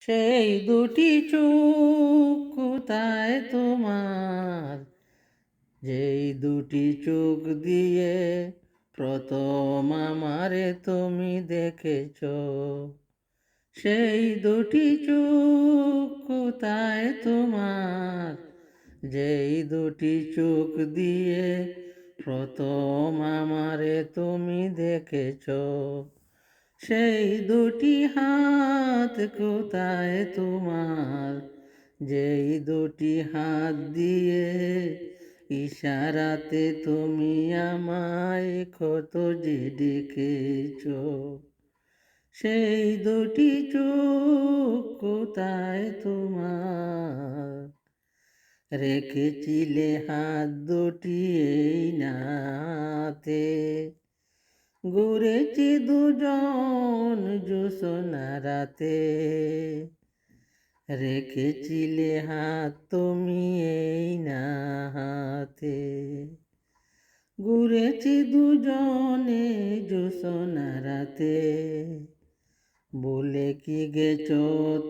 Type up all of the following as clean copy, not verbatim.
সেই দুটি চোখ কোথায় তোমার, যেই দুটি চোখ দিয়ে প্রথম আমারে তুমি দেখেছ। সেই দুটি চোখ কোথায় তোমার, যেই দুটি চোখ দিয়ে প্রথম আমারে তুমি দেখেছ। সেই দুটি হাত কোথায় তোমার, যেই দুটি হাত দিয়ে ইশারাতে তুমি আমায় কত যে ডেকেছ। সেই দুটি চোখ কোথায় তোমার, রেখেছিলে হাত দুটি এই নাতে, ঘুরেছি দুজন জোছনা রাতে। রেখেছিলে হাত তুমি এই না হাতে, ঘুরেছি দুজনে জোছনা রাতে। বলে কি গেছ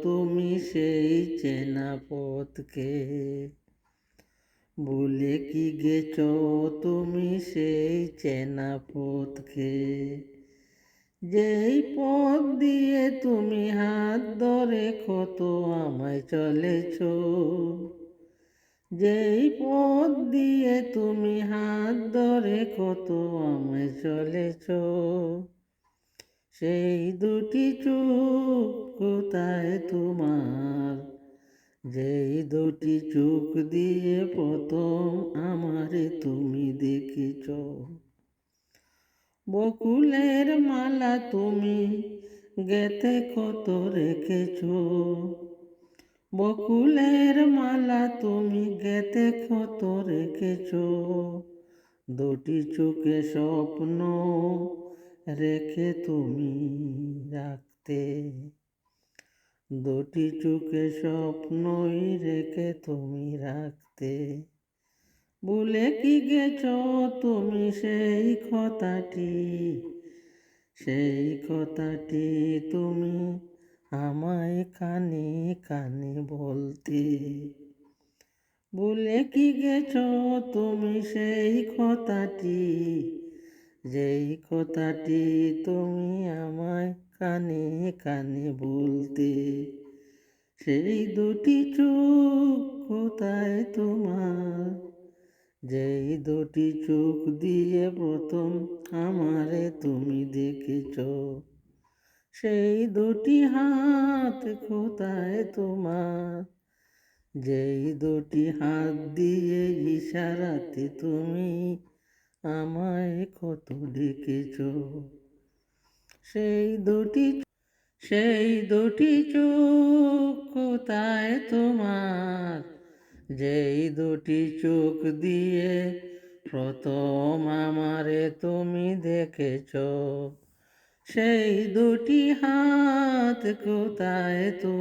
তুমি সেই চেনা পথকে, ভুলে কি গেছ তুমি সেই চেনা পথকে। যেই পথ দিয়ে তুমি হাত ধরে কত আমায় চলেছ, যেই পথ দিয়ে তুমি হাত ধরে কত আমায় চলেছ। সেই দুটি চোখ কোথায় তোমার, যেই দুটি চোখ দিয়ে প্রথম আমারে তুমি দেখেছ। বকুলের মালা তুমি গেথে কত রেখেছ, বকুলের মালা তুমি গেথে কত রেখেছ। দুটি চোখে স্বপ্ন রেখে তুমি রাখতে, দুটি চোখে স্বপ্নই রেখে তুমি রাখতে। ভুলে কি গেছ তুমি সেই কথাটি, সেই কথাটি তুমি আমায় কানে কানে বলতে। ভুলে কি গেছ তুমি সেই কথাটি, যেই কথাটি তুমি আমায় কানে কানে বলতে। সেই দুটি চোখ কোথায় তোমার, যেই দুটি চোখ দিয়ে প্রথম আমারে তুমি দেখেছ। সেই দুটি হাত কোথায় তোমার, যেই দুটি হাত দিয়ে ইশারাতে তুমি আমায় কত ডেকেছ। সেই দুটি চোখ কোথায় তোমার, যেই দুটি চোখ দিয়ে প্রথম আমারে তুমি দেখেছ। সেই দুটি হাত কোথায় তোমার।